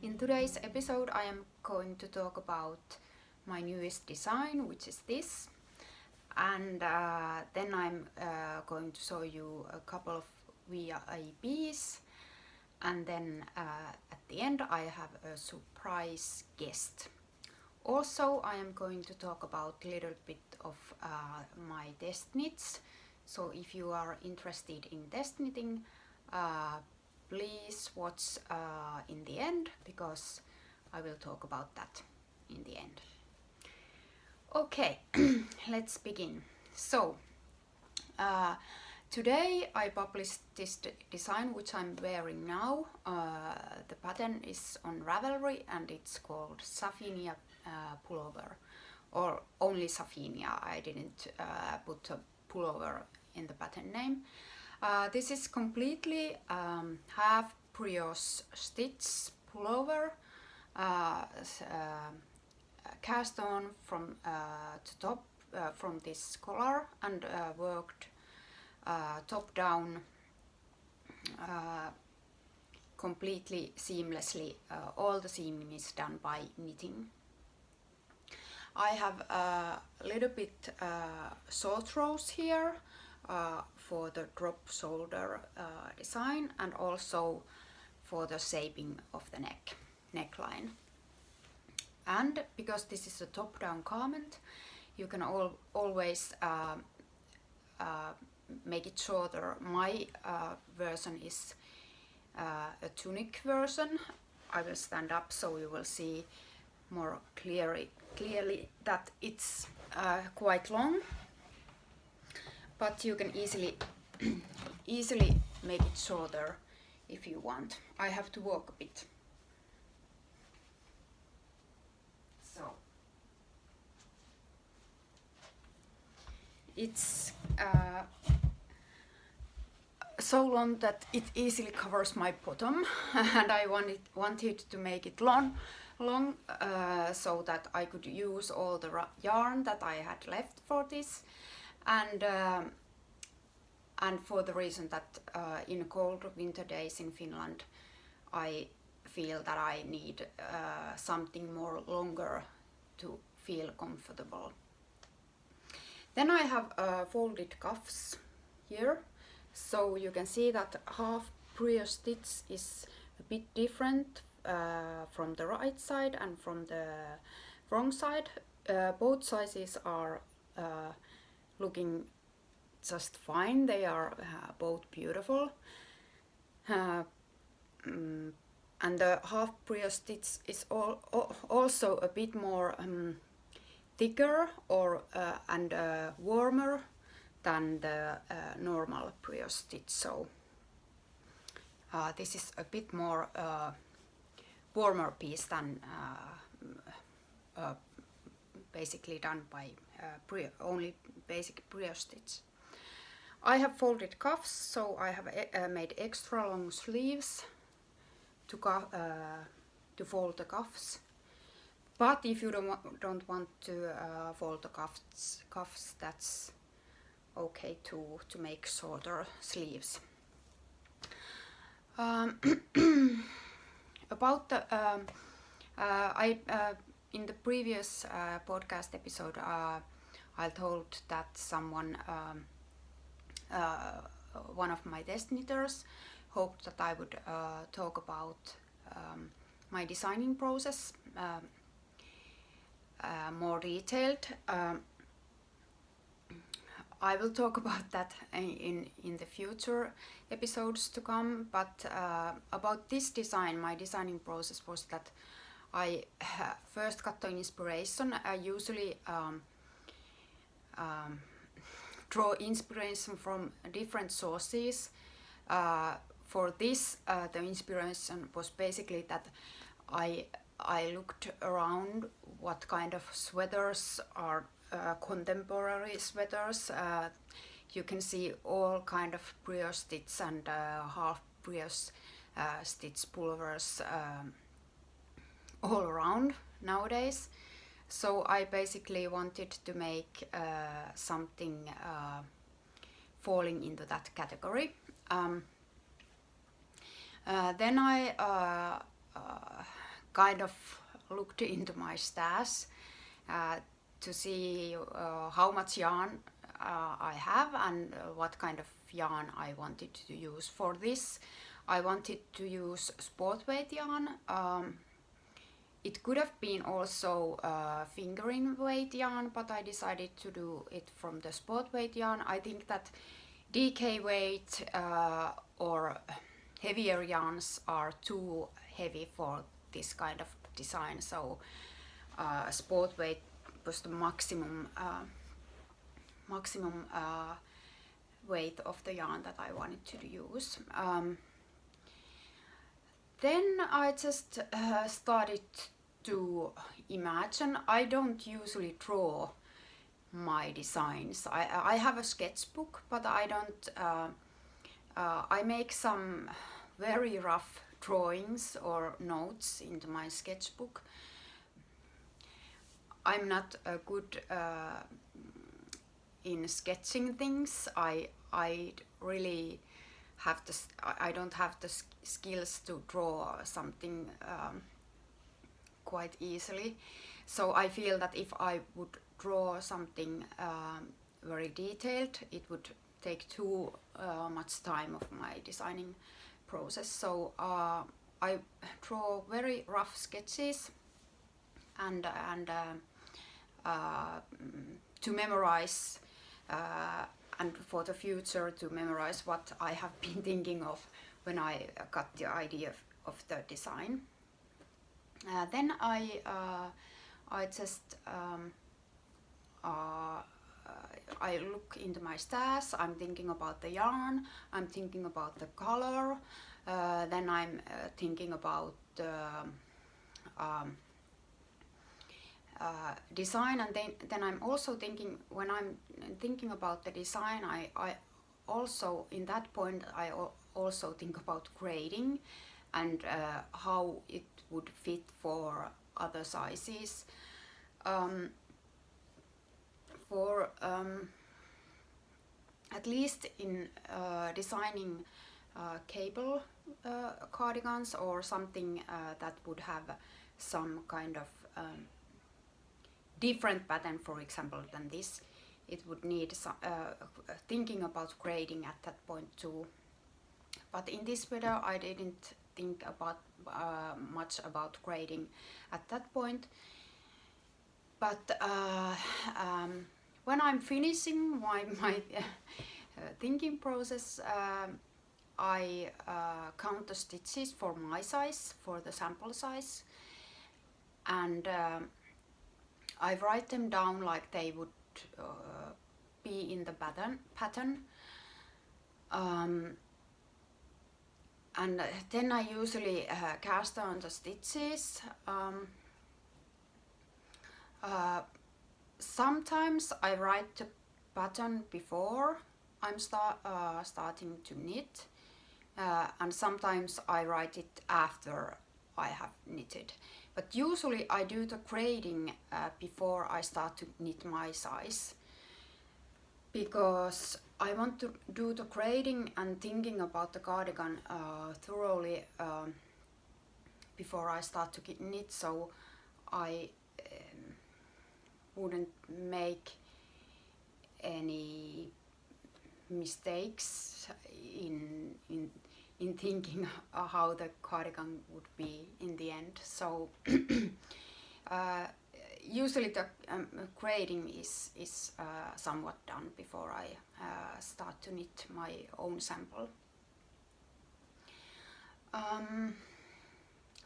In today's episode I am going to talk about my newest design, which is this, and then I'm going to show you a couple of VIPs, and then at the end I have a surprise guest. Also I am going to talk about a little bit of my test knits, so if you are interested in test knitting, please watch in the end, because I will talk about that in the end. Okay, let's begin. So today I published this design which I'm wearing now. The pattern is on Ravelry and it's called Safinia pullover, or only Safinia. I didn't put a pullover in the pattern name. This is completely half brioche stitch pullover, cast on from the top from this collar and worked top down completely seamlessly. All the seaming is done by knitting. I have a little bit short rows here for the drop shoulder design, and also for the shaping of the neckline. And because this is a top down garment, you can always make it shorter. My version is a tunic version. I will stand up so you will see more clearly that it's quite long, but you can easily make it shorter if you want. I have to walk a bit. So it's so long that it easily covers my bottom, and I wanted to make it long so that I could use all the yarn that I had left for this, and for the reason that in cold winter days in Finland I feel that I need something more longer to feel comfortable. Then I have folded cuffs here, so you can see that half brioche stitch is a bit different from the right side and from the wrong side. Both sizes are looking just fine. They are both beautiful, and the half brioche stitch is also a bit more thicker and warmer than the normal brioche stitch. So this is a bit more warmer piece than basically done by only basic brioche stitch. I have folded cuffs, so I have made extra long sleeves to fold the cuffs. But if you don't want to fold the cuffs, that's okay to make shorter sleeves. About the in the previous podcast episode I told that someone, one of my test knitters, hoped that I would talk about my designing process more detailed. I will talk about that in the future episodes to come, but about this design, my designing process was that I first got the inspiration. I usually draw inspiration from different sources. For this, the inspiration was basically that I looked around what kind of sweaters are contemporary sweaters. You can see all kind of brioche stitch and half brioche stitch pullovers all around nowadays. So I basically wanted to make something falling into that category. Then I kind of looked into my stash to see how much yarn I have and what kind of yarn I wanted to use. For this I wanted to use sport weight yarn. It could have been also fingering weight yarn, but I decided to do it from the sport weight yarn. I think that DK weight or heavier yarns are too heavy for this kind of design, so sport weight was the maximum weight of the yarn that I wanted to use. Then I just started to imagine. I don't usually draw my designs. I have a sketchbook, but I don't. I make some very rough drawings or notes into my sketchbook. I'm not good in sketching things. I really I don't have the skills to draw something quite easily. So I feel that if I would draw something very detailed, it would take too much time of my designing process. So I draw very rough sketches and to memorize and for the future to memorize what I have been thinking of when I got the idea of the design. Then I just I look into my stash. I'm thinking about the yarn. I'm thinking about the color. Then I'm thinking about design, and then I'm also thinking, when I'm thinking about the design, I also in that point I also think about grading and how it would fit for other sizes. For at least in designing cable cardigans or something that would have some kind of different pattern, for example, than this, it would need some thinking about grading at that point too. But in this sweater I didn't think about much about grading at that point. But when I'm finishing my thinking process, I count the stitches for my size, for the sample size, and I write them down like they would be in the pattern. And then I usually cast on the stitches. Sometimes I write the pattern before I'm starting to knit, and sometimes I write it after I have knitted. But usually I do the grading before I start to knit my size, because I want to do the grading and thinking about the cardigan thoroughly before I start to knit, so I wouldn't make any mistakes in thinking how the cardigan would be in the end. So usually the grading is somewhat done before I start to knit my own sample.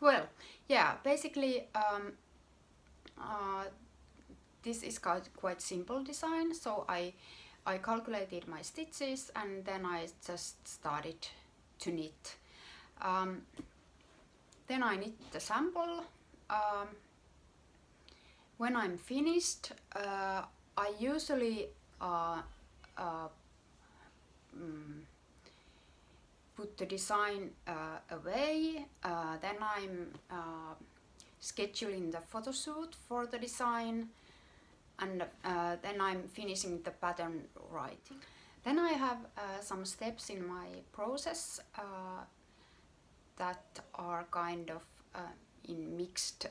Well, yeah, basically this is quite simple design. So I calculated my stitches and then I just started to knit. Then I knit the sample. When I'm finished, I usually put the design away. Then I'm scheduling the photo shoot for the design, and then I'm finishing the pattern writing. Then I have some steps in my process that are kind of in mixed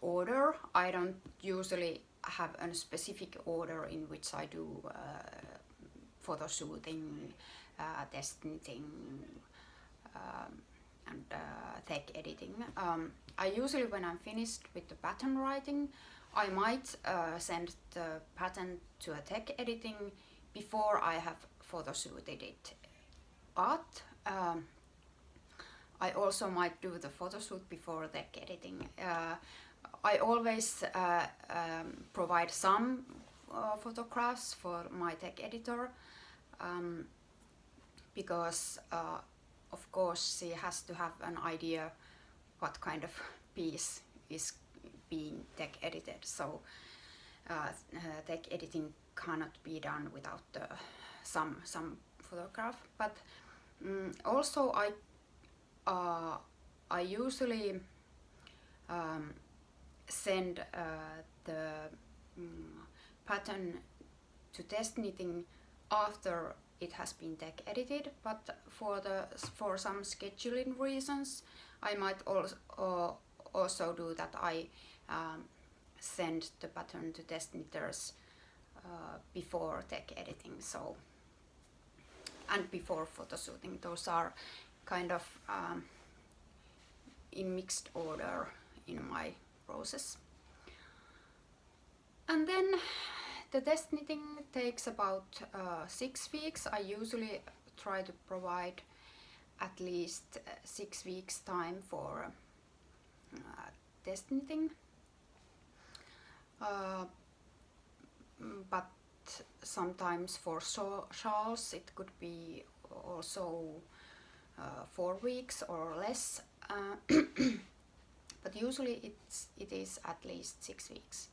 order. I don't usually have a specific order in which I do photo shooting, test knitting, and tech editing. I usually, when I'm finished with the pattern writing, I might send the pattern to a tech editing before I have photo shooted it. But I also might do the photo shoot before tech editing. I always provide some photographs for my tech editor because of course she has to have an idea what kind of piece is being tech edited. So tech editing cannot be done without some photograph. But also I usually send the pattern to test knitting after it has been tech edited, but for some scheduling reasons I might also do that. I send the pattern to test knitters before tech editing, so, and before photo shooting. Those are kind of in mixed order in my process. And then the test knitting takes about 6 weeks. I usually try to provide at least 6 weeks time for test knitting. But sometimes for shawls it could be also 4 weeks or less. But usually it is at least 6 weeks.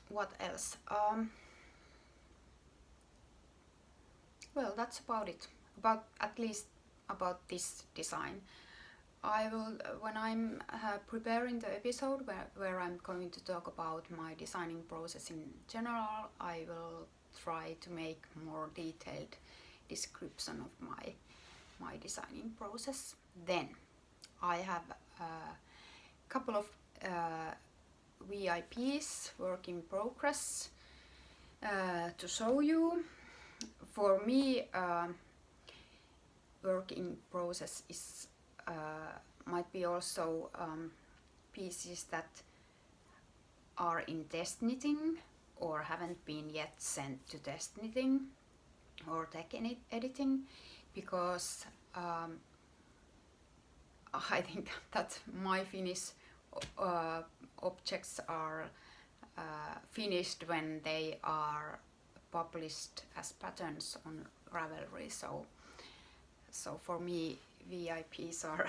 What else? Well, that's about it. At least about this design. I will, when I'm preparing the episode where I'm going to talk about my designing process in general, I will try to make more detailed description of my designing process. Then I have a couple of VIPs, work in progress, to show you. For me, work in process is might be also pieces that are in test knitting or haven't been yet sent to test knitting or tech editing, because I think that my Finnish objects are finished when they are published as patterns on Ravelry. So for me, VIPs are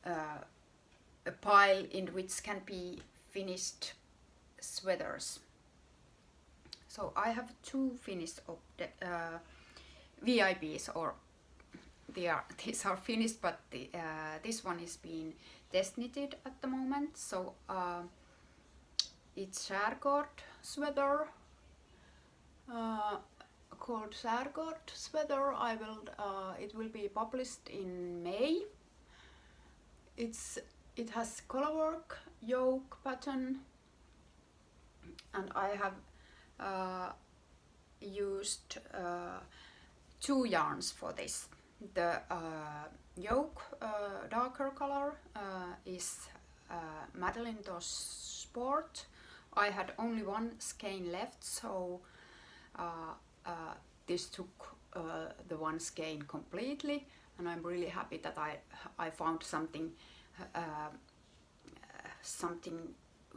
a pile in which can be finished sweaters. So I have 2 finished VIPs, or these are finished, but this one is being test knitted at the moment. So it's Skärgård Sweater, called Skärgård Sweater. It will be published in May. It has color work, yoke pattern, and I have used 2 yarns for this. The yoke darker color is Madeline Tosh Sport. I had only 1 skein left, so this took the 1 skein completely, and I'm really happy that I found something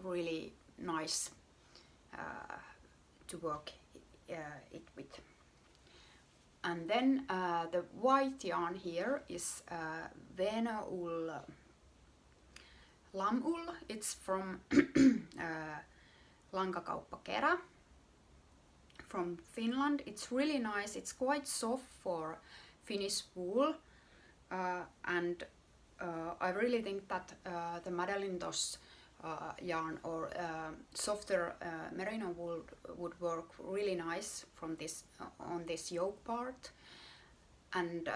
really nice to work it with. And then the white yarn here is Venäull Lamull. It's from Lankakauppa Kerä from Finland. It's really nice. It's quite soft for Finnish wool, and I really think that the Madeline Tosh yarn or softer merino wool would work really nice from this on this yoke part. and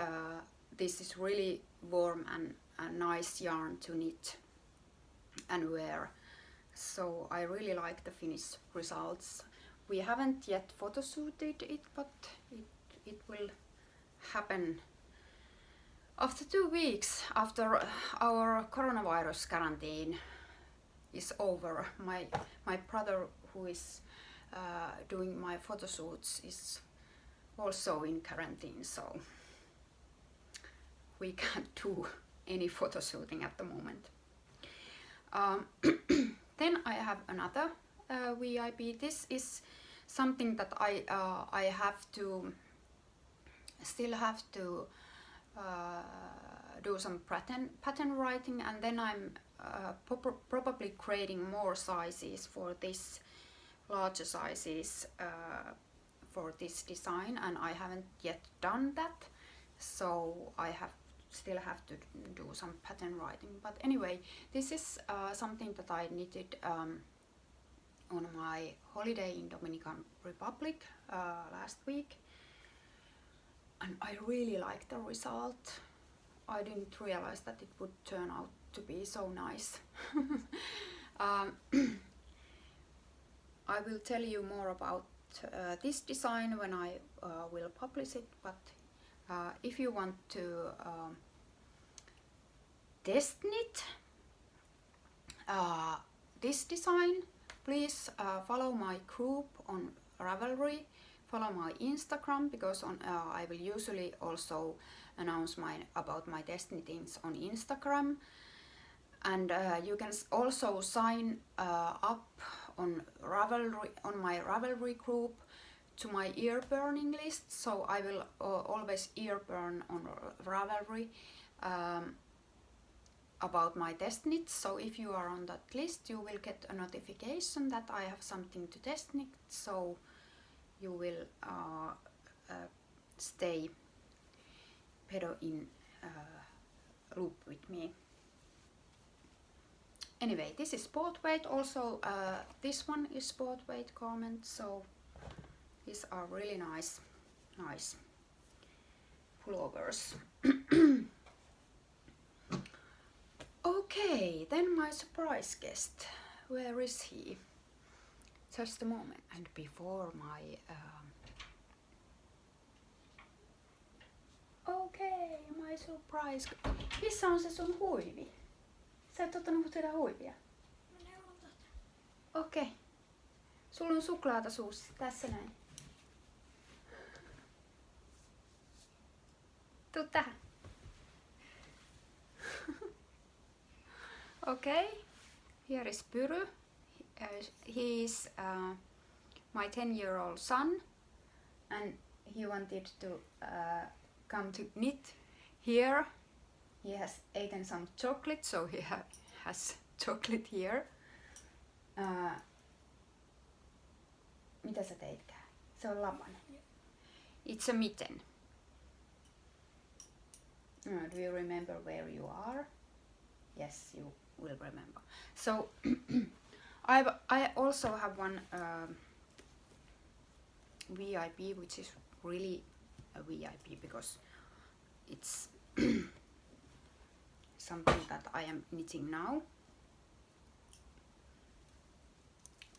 this is really warm and a nice yarn to knit and wear. So I really like the finished results. We haven't yet photoshooted it, but it will happen after 2 weeks after our coronavirus quarantine is over. My brother, who is doing my photo shoots, is also in quarantine, so we can't do any photo shooting at the moment. Then I have another VIP. This is something that I still have to do some pattern writing, and then I'm probably creating more sizes for this, larger sizes for this design, and I haven't yet done that, so I still have to do some pattern writing. But anyway, this is something that I knitted on my holiday in Dominican Republic last week, and I really like the result. I didn't realize that it would turn out to be so nice. I will tell you more about this design when I will publish it, but if you want to test knit this design, please follow my group on Ravelry, follow my Instagram, because I will usually also announce about my test knittings on Instagram, and you can also sign up on my Ravelry group to my ear burning list. So I will always ear burn on Ravelry about my test knits. So if you are on that list, you will get a notification that I have something to test knit, so you will stay better in loop with me. Anyway, this is sport weight. Also, this one is sport weight garment, so these are really nice pullovers. Okay, then my surprise guest. Where is he? Just a moment. And before my my surprise. Missä on se sun huivi? Sä et ottanut sitä huivia? Okei. Okay. Sulla on suklaata suussa. Tässä näin. Tuu tähän. Okay. Here is Pyry. He is my 10-year-old son, and he wanted to come to knit here. He has eaten some chocolate, so he has chocolate here. Mitä sä teitkään? Se on lapanen. It's a mitten. Do you remember where you are? Yes, you will remember. So I also have one VIP, which is really a VIP because it's something that I am knitting now.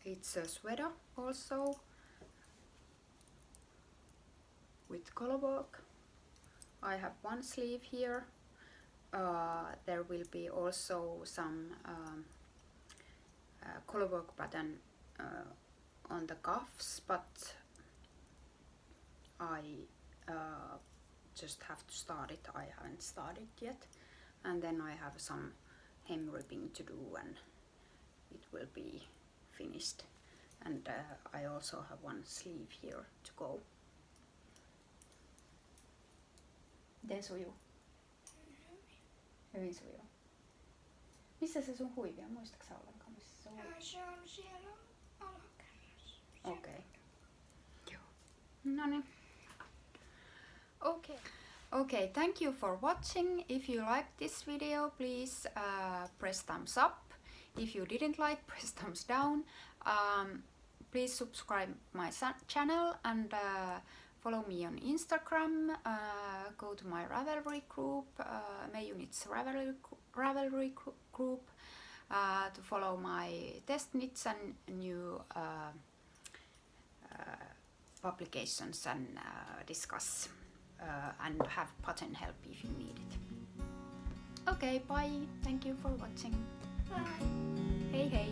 It's a sweater also with color work. I have one sleeve here. There will be also some color work pattern on the cuffs, but I just have to start it. I haven't started yet. And then I have some hem ripping to do, and it will be finished. And I also have one sleeve here to go. Miten sujuu? Hyvin sujuu. Missä se sun huivi on? Muistatko sä ollenkaan, missä se huivi? Se on siellä alakerrassa. Okei. Okay. Joo. Noniin. Okay. Okay, thank you for watching. If you liked this video, please press thumbs up. If you didn't like, press thumbs down. Please subscribe my channel and Follow me on Instagram, go to my Ravelry group, Meiju Knits Ravelry group, to follow my test knits and new publications and discuss and have pattern help if you need it. Okay, bye. Thank you for watching. Bye. Hey hey.